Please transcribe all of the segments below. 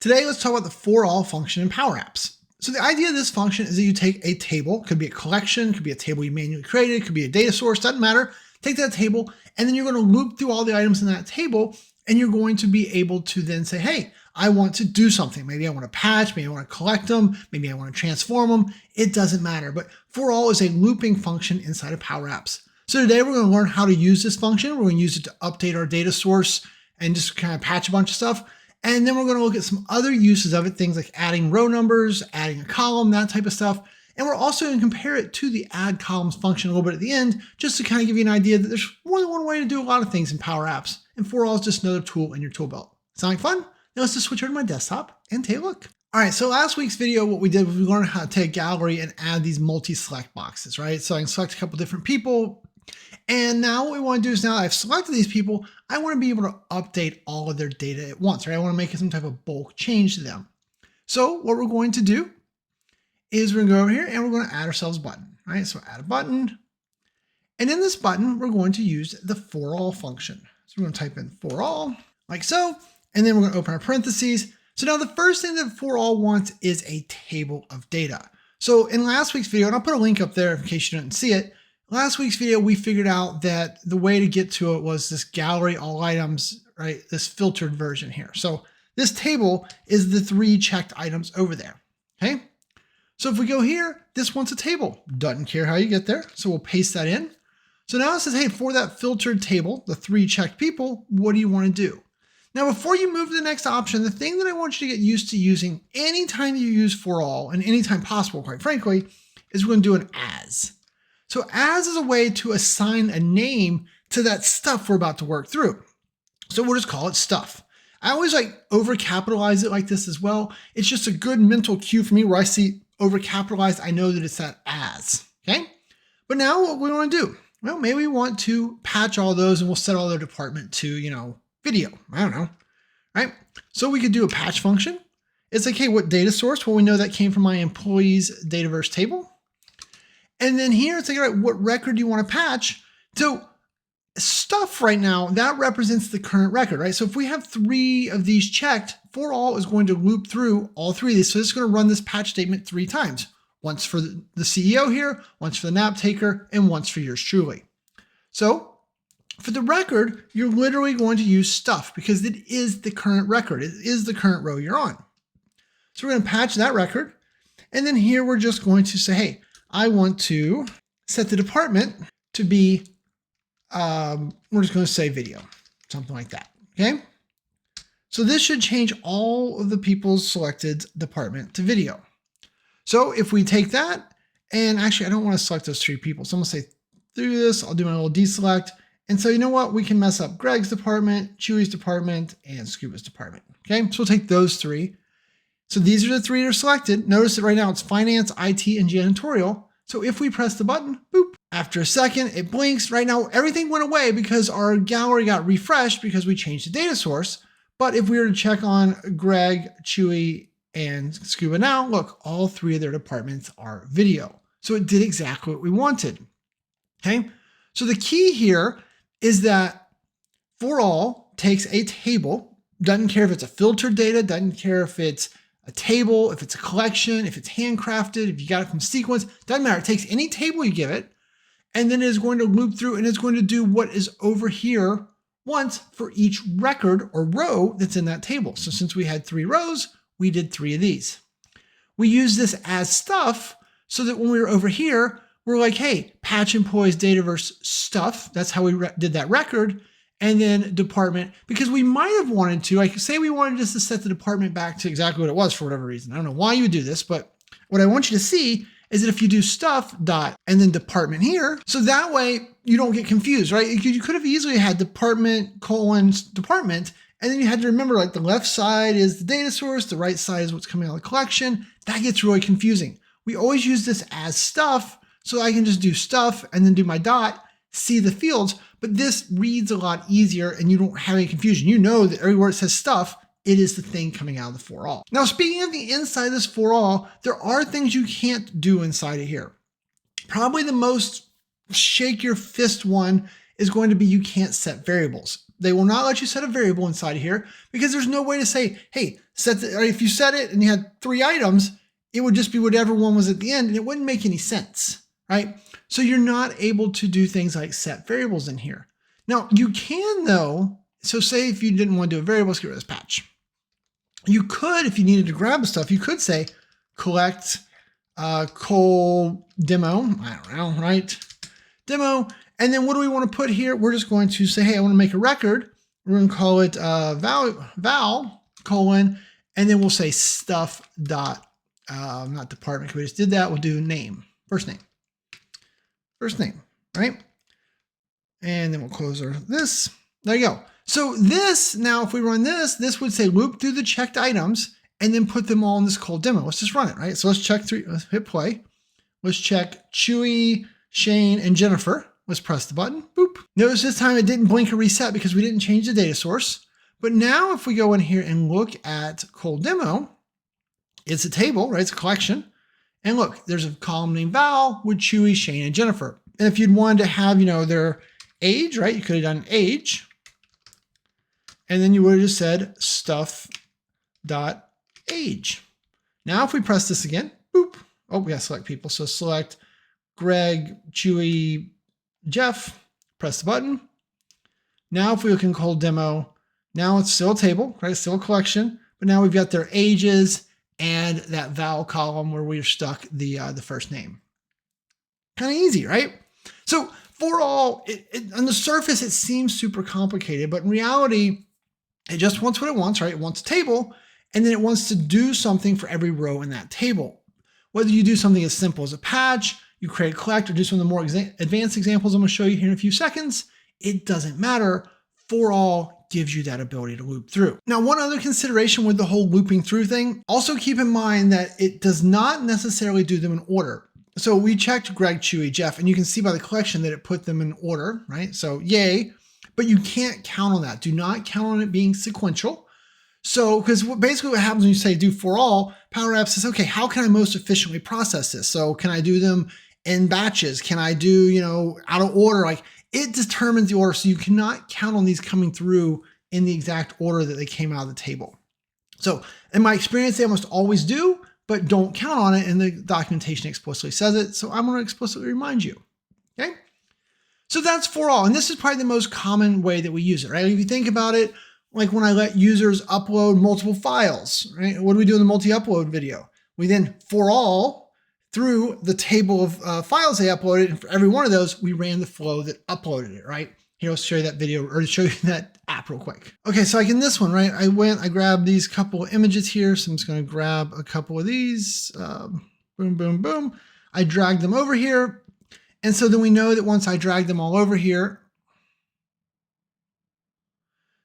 Today, let's talk about the ForAll function in PowerApps. So the idea of this function is that you take a table, could be a collection, could be a table you manually created, could be a data source, doesn't matter. Take that table, and then you're going to loop through all the items in that table, and you're going to be able to then say, hey, I want to do something. Maybe I want to patch, maybe I want to collect them, maybe I want to transform them. It doesn't matter. But ForAll is a looping function inside of PowerApps. So today we're going to learn how to use this function. We're going to use it to update our data source and just kind of patch a bunch of stuff. And then we're going to look at some other uses of it, things like adding row numbers, adding a column, that type of stuff. And we're also going to compare it to the AddColumns function a little bit at the end, just to kind of give you an idea that there's more than one way to do a lot of things in PowerApps. And ForAll is just another tool in your tool belt. Sound like fun? Now let's just switch over to my desktop and take a look. All right, so last week's video, what we did was we learned how to take a gallery and add these multi-select boxes, right? So I can select a couple different people. And now what we want to do is now that I've selected these people, I want to be able to update all of their data at once, right? I want to make some type of bulk change to them. So what we're going to do is we're going to go over here and we're going to add ourselves a button, right? So add a button. And in this button, we're going to use the ForAll function. So we're going to type in ForAll like so, and then we're going to open our parentheses. So now the first thing that ForAll wants is a table of data. So in last week's video, and I'll put a link up there in case you didn't see it, last week's video, we figured out that the way to get to it was this gallery all items, right? This filtered version here. So this table is the 3 checked items over there, okay? So if we go here, this wants a table. Doesn't care how you get there. So we'll paste that in. So now it says, hey, for that filtered table, the 3 checked people, what do you want to do? Now, before you move to the next option, the thing that I want you to get used to using anytime you use ForAll and anytime possible, quite frankly, is we're going to do an as. So as is a way to assign a name to that stuff we're about to work through. So we'll just call it stuff. I always like overcapitalize it like this as well. It's just a good mental cue for me where I see overcapitalized, I know that it's that as, okay? But now what we want to do? Well, maybe we want to patch all those and we'll set all their department to, video. I don't know, right? So we could do a patch function. It's like, hey, what data source? Well, we know that came from my employees Dataverse table. And then here it's like, all right, what record do you want to patch? So stuff right now, that represents the current record, right? So if we have 3 of these checked, ForAll is going to loop through all 3 of these. So it's going to run this patch statement 3 times. Once for the CEO here, once for the nap taker, and once for yours truly. So for the record, you're literally going to use stuff because it is the current record. It is the current row you're on. So we're going to patch that record. And then here we're just going to say, hey, I want to set the department to be, we're just going to say video, something like that, okay? So this should change all of the people's selected department to video. So if we take that, and actually I don't want to select those 3 people. So I'm going to say through this, I'll do my little deselect. And so you know what? We can mess up Greg's department, Chewy's department, and Scuba's department, okay? So we'll take those 3. So these are the 3 that are selected. Notice that right now it's finance, IT, and janitorial. So if we press the button, boop, after a second, it blinks. Right now, everything went away because our gallery got refreshed because we changed the data source. But if we were to check on Greg, Chewy, and Scuba now, look, all 3 of their departments are video. So it did exactly what we wanted, okay? So the key here is that ForAll takes a table, doesn't care if it's a filtered data, doesn't care if it's a table, if it's a collection, if it's handcrafted, if you got it from sequence, doesn't matter. It takes any table you give it, and then it is going to loop through and it's going to do what is over here once for each record or row that's in that table. So since we had 3 rows, we did 3 of these. We use this as stuff so that when we were over here, we're like, hey, patch employees Dataverse stuff. That's how we did that record. And then department, because we might have wanted to, like say we wanted just to set the department back to exactly what it was for whatever reason. I don't know why you would do this, but what I want you to see is that if you do stuff dot and then department here, so that way you don't get confused, right? You could have easily had department colon department, and then you had to remember like the left side is the data source, the right side is what's coming out of the collection. That gets really confusing. We always use this as stuff, so I can just do stuff and then do my dot, see the fields, but this reads a lot easier and you don't have any confusion. You know that everywhere it says stuff, it is the thing coming out of the ForAll. Now, speaking of the inside of this ForAll, there are things you can't do inside of here. Probably the most shake your fist one is going to be you can't set variables. They will not let you set a variable inside here because there's no way to say, hey, if you set it and you had 3 items, it would just be whatever one was at the end and it wouldn't make any sense, right? So you're not able to do things like set variables in here. Now you can though, so say if you didn't want to do a variable, let's get rid of this patch. You could, if you needed to grab the stuff, you could say collect col demo, I don't know, right? Demo. And then what do we want to put here? We're just going to say, hey, I want to make a record. We're going to call it val colon, and then we'll say stuff dot, not department, we just did that. We'll do name, first name, right? And then we'll close this. There you go. So this, now if we run this, this would say loop through the checked items and then put them all in this col demo. Let's just run it, right? So let's check let's hit play. Let's check Chewy, Shane, and Jennifer. Let's press the button, boop. Notice this time it didn't blink or reset because we didn't change the data source. But now if we go in here and look at col demo, it's a table, right? It's a collection. And look, there's a column named Val with Chewy, Shane, and Jennifer. And if you'd wanted to have, their age, right? You could have done age. And then you would have just said stuff.age. Now if we press this again, boop. Oh, we got to select people. So select Greg, Chewy, Jeff, press the button. Now if we look in col demo, now it's still a table, right? It's still a collection, but now we've got their ages and that val column where we've stuck the first name. Kind of easy, right? So for all, on the surface, it seems super complicated, but in reality, it just wants what it wants, right? It wants a table, and then it wants to do something for every row in that table. Whether you do something as simple as a patch, you create a collect, or do some of the more advanced examples I'm going to show you here in a few seconds, it doesn't matter. For all gives you that ability to loop through. Now, one other consideration with the whole looping through thing, also keep in mind that it does not necessarily do them in order. So we checked Greg, Chewy, Jeff, and you can see by the collection that it put them in order, right? So yay, but you can't count on that. Do not count on it being sequential. So, because basically what happens when you say do for all, PowerApps says, okay, how can I most efficiently process this? So can I do them in batches? Can I do, out of order? Like it determines the order. So you cannot count on these coming through in the exact order that they came out of the table. So in my experience, they almost always do, but don't count on it. And the documentation explicitly says it. So I'm going to explicitly remind you. Okay. So that's for all. And this is probably the most common way that we use it, right? If you think about it, like when I let users upload multiple files, right? What do we do in the multi-upload video? We then for all through the table of files they uploaded. And for every one of those, we ran the flow that uploaded it, right? Here, I'll show you that video or show you that app real quick. Okay, so like in this one, right? I grabbed these couple of images here. So I'm just going to grab a couple of these. Boom, boom, boom. I dragged them over here. And so then we know that once I drag them all over here,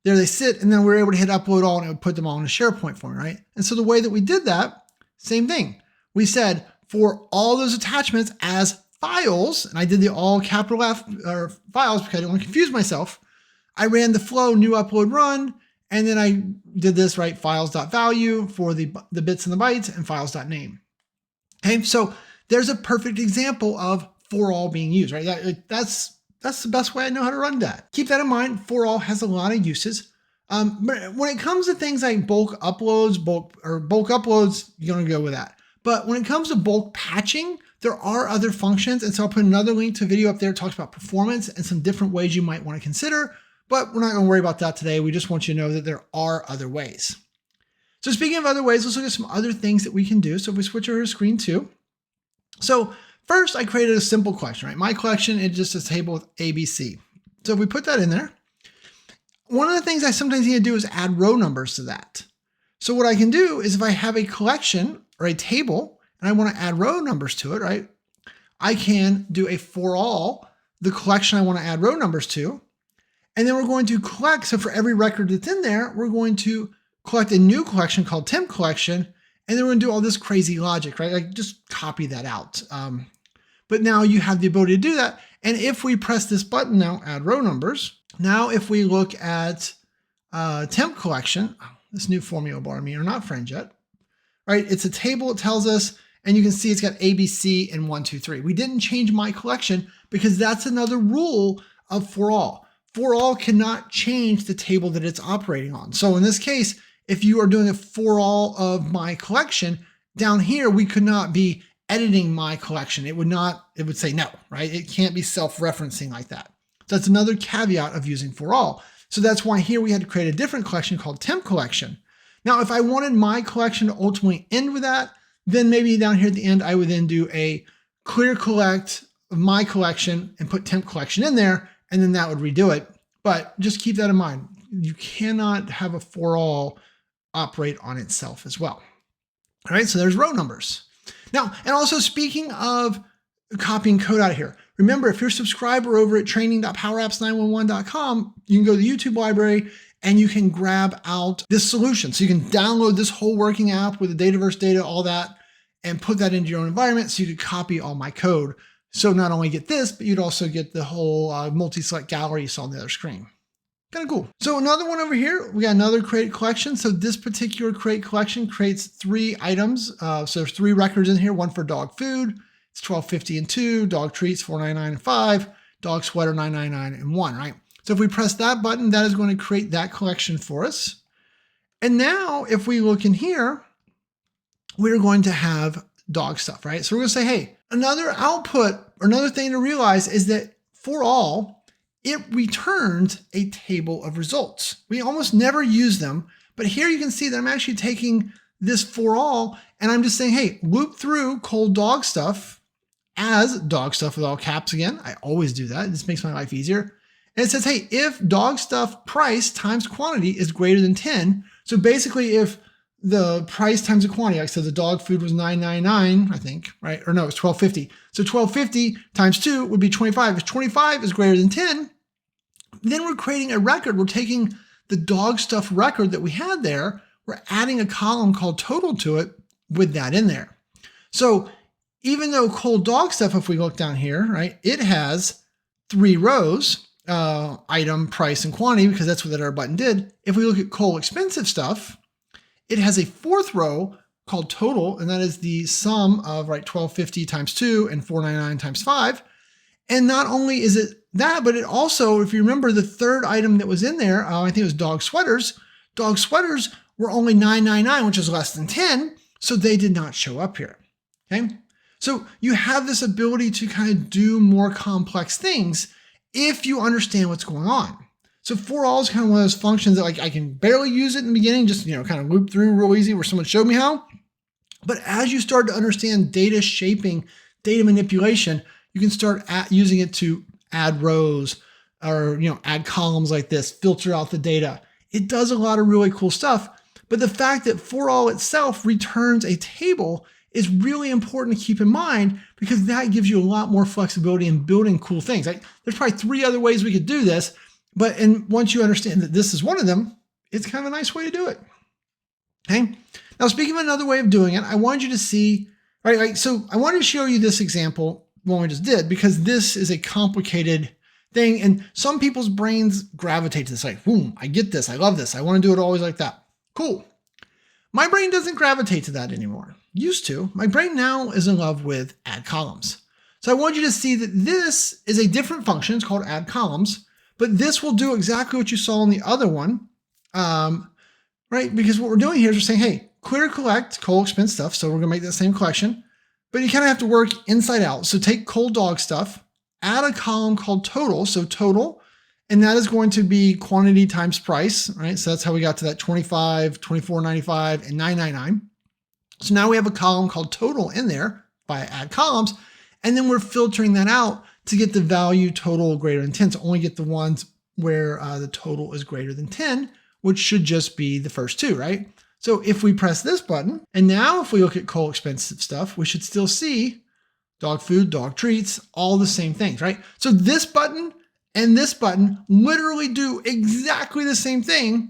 there they sit, and then we're able to hit upload all and it would put them all in a SharePoint form, right? And so the way that we did that, same thing. We said for all those attachments as files, and I did the all capital F or files because I didn't want to confuse myself. I ran the flow new upload run, and then I did this, right? Files.value for the bits and the bytes and files.name. Okay, so there's a perfect example of for all being used, right? That's the best way I know how to run that. Keep that in mind. For all has a lot of uses. But when it comes to things like bulk uploads, you're going to go with that. But when it comes to bulk patching, there are other functions. And so I'll put another link to a video up there that talks about performance and some different ways you might want to consider. But we're not going to worry about that today. We just want you to know that there are other ways. So speaking of other ways, let's look at some other things that we can do. So if we switch over to screen 2. So first, I created a simple collection, right? My collection is just a table with ABC. So if we put that in there, one of the things I sometimes need to do is add row numbers to that. So what I can do is if I have a collection or a table and I want to add row numbers to it, right? I can do a for all, the collection I want to add row numbers to, and then we're going to collect. So for every record that's in there, we're going to collect a new collection called temp collection, and then we're going to do all this crazy logic, right? Like just copy that out. But now you have the ability to do that. And if we press this button now, add row numbers. Now, if we look at temp collection, this new formula bar, are not friends yet, right? It's a table, it tells us, and you can see it's got ABC and 1, 2, 3. We didn't change my collection because that's another rule of for all. for all cannot change the table that it's operating on. So in this case, if you are doing a for all of my collection, down here, we could not be editing my collection. It would say no, right? It can't be self-referencing like that. So that's another caveat of using for all. So that's why here we had to create a different collection called temp collection. Now, if I wanted my collection to ultimately end with that, then maybe down here at the end, I would then do a clear collect of my collection and put temp collection in there, and then that would redo it. But just keep that in mind. You cannot have a for all operate on itself as well. All right, so there's row numbers. Now, and also speaking of copying code out of here, remember, if you're a subscriber over at training.powerapps911.com, you can go to the YouTube library and you can grab out this solution. So you can download this whole working app with the Dataverse data, all that, and put that into your own environment so you could copy all my code. So not only get this, but you'd also get the whole multi-select gallery you saw on the other screen. Kind of cool. So another one over here, we got another create collection. So this particular create collection creates 3 items. So there's 3 records in here, one for dog food, it's $12.50 and 2, dog treats $4.99 and 5, dog sweater $9.99 and 1, right? So if we press that button, that is going to create that collection for us. And now if we look in here, we're going to have dog stuff, right? So we're going to say, hey, another output or another thing to realize is that for all, it returns a table of results. We almost never use them, but here you can see that I'm actually taking this for all and I'm just saying, hey, loop through cold dog stuff as dog stuff with all caps again. I always do that. This makes my life easier. And it says, hey, if dog stuff price times quantity is greater than 10. So basically if the price times the quantity, like I said, the dog food was $9.99, I think, right? Or no, it's $12.50. So $12.50 times 2 would be 25. If 25 is greater than 10, then we're creating a record. We're taking the dog stuff record that we had there. We're adding a column called total to it with that in there. So even though cold dog stuff, if we look down here, right, it has 3 rows, item, price, and quantity, because that's what that other button did. If we look at cold expensive stuff, it has a 4th row called total, and that is the sum of, right, $12.50 times 2 and $4.99 times 5. And not only is it that, but it also, if you remember the 3rd item that was in there, I think it was dog sweaters. Dog sweaters were only $9.99, which is less than 10, so they did not show up here, okay? So you have this ability to kind of do more complex things if you understand what's going on. So for all is kind of one of those functions that, like, I can barely use it in the beginning, just, you know, kind of loop through real easy where someone showed me how. But as you start to understand data shaping, data manipulation, you can start using it to add rows or, you know, add columns like this, filter out the data. It does a lot of really cool stuff. But the fact that for all itself returns a table is really important to keep in mind, because that gives you a lot more flexibility in building cool things. Like, there's probably 3 other ways we could do this, but once you understand that this is one of them, it's kind of a nice way to do it. Okay. Now, speaking of another way of doing it, I wanted you to see, right? Like, so I wanted to show you this example, one we just did, because this is a complicated thing, and some people's brains gravitate to this. Like, boom, I get this. I love this. I want to do it always like that. Cool. My brain doesn't gravitate to that anymore. Used to. My brain now is in love with AddColumns. So I want you to see that this is a different function. It's called AddColumns, but this will do exactly what you saw in the other one, right? Because what we're doing here is we're saying, hey, clear collect cold expense stuff. So we're going to make that same collection, but you kind of have to work inside out. So take cold dog stuff, add a column called total. So total, and that is going to be quantity times price, right? So that's how we got to that 25, 24.95, and 9.99. So now we have a column called total in there by AddColumns, and then we're filtering that out to get the value total greater than 10, to only get the ones where the total is greater than 10, which should just be the first 2, right? So if we press this button, and now if we look at cold expensive stuff, we should still see dog food, dog treats, all the same things, right? So this button and this button literally do exactly the same thing,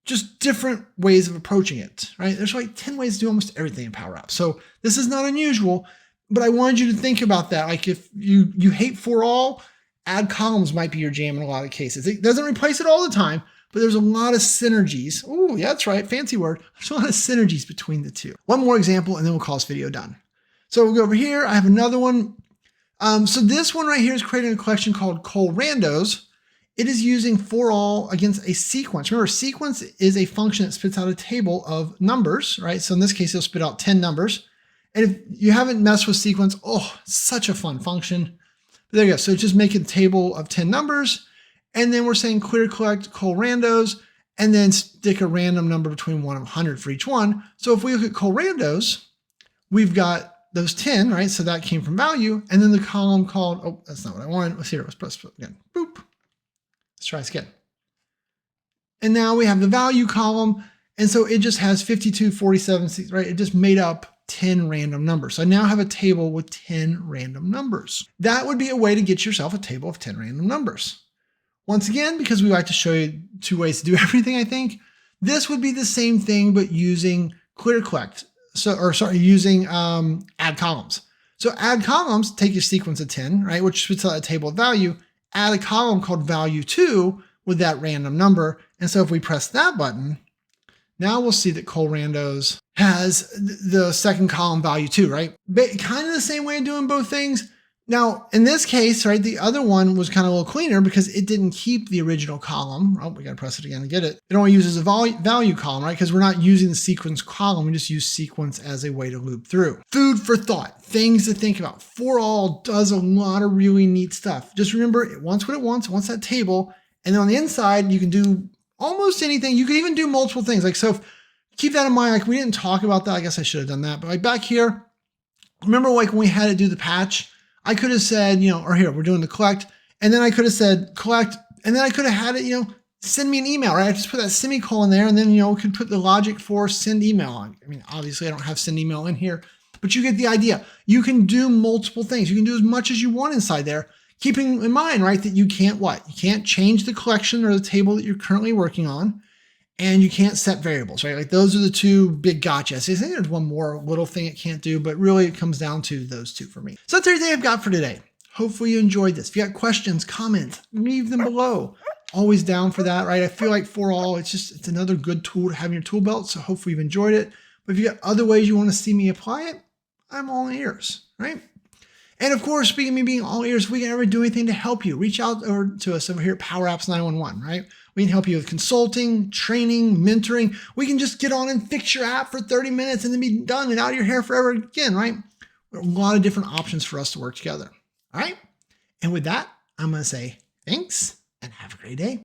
just different ways of approaching it, right? There's like 10 ways to do almost everything in PowerApps. So this is not unusual, but I wanted you to think about that. Like, if you hate for all, AddColumns might be your jam in a lot of cases. It doesn't replace it all the time, but there's a lot of synergies. Oh, yeah, that's right. Fancy word. There's a lot of synergies between the two. One more example, and then we'll call this video done. So we'll go over here. I have another one. So this one right here is creating a collection called Col Randos. it is using for all against a sequence. Remember, sequence is a function that spits out a table of numbers, right? So in this case, it'll spit out 10 numbers. And if you haven't messed with sequence, oh, it's such a fun function. But there you go. So just make a table of 10 numbers. And then we're saying clear collect colrandos, and then stick a random number between 1 and 100 for each one. So if we look at colrandos, we've got those 10, right? So that came from value. And then the column called, oh, that's not what I wanted. Let's see here. Let's press again. Boop. Let's try this again. And now we have the value column. And so it just has 52, 47, right? It just made up 10 random numbers. So I now have a table with 10 random numbers. That would be a way to get yourself a table of 10 random numbers. Once again, because we like to show you 2 ways to do everything, I think, this would be the same thing, but using clear collect. Using AddColumns. So AddColumns, take your sequence of 10, right, which spits out a table of value, add a column called value2 with that random number. And so if we press that button, now we'll see that colrandos has the second column value 2, right? But kind of the same way of doing both things. Now, in this case, right, the other one was kind of a little cleaner because it didn't keep the original column. Oh, we got to press it again to get it. It only uses a value column, right? Because we're not using the sequence column. We just use sequence as a way to loop through. Food for thought, things to think about. ForAll does a lot of really neat stuff. Just remember, it wants what it wants that table. And then on the inside, you can do almost anything. You can even do multiple things. Like, so keep that in mind. Like, we didn't talk about that. I guess I should have done that. But like back here, remember like when we had to do the patch, I could have said, or here, we're doing the collect, and then I could have said collect, and then I could have had it, send me an email, right? I just put that semicolon there, and then, we could put the logic for send email on. I mean, obviously I don't have send email in here, but you get the idea. You can do multiple things. You can do as much as you want inside there, keeping in mind, right, that you can't what? You can't change the collection or the table that you're currently working on. And you can't set variables, right? Like those are the 2 big gotchas. I think there's one more little thing it can't do, but really it comes down to those 2 for me. So that's everything I've got for today. Hopefully you enjoyed this. If you got questions, comments, leave them below. Always down for that, right? I feel like ForAll, it's another good tool to have in your tool belt. So hopefully you've enjoyed it. But if you got other ways you want to see me apply it, I'm all ears, right? And of course, speaking of me being all ears, if we can ever do anything to help you, reach out to us over here at PowerApps 911, right? We can help you with consulting, training, mentoring. We can just get on and fix your app for 30 minutes and then be done and out of your hair forever again, right? There are a lot of different options for us to work together. All right. And with that, I'm going to say thanks and have a great day.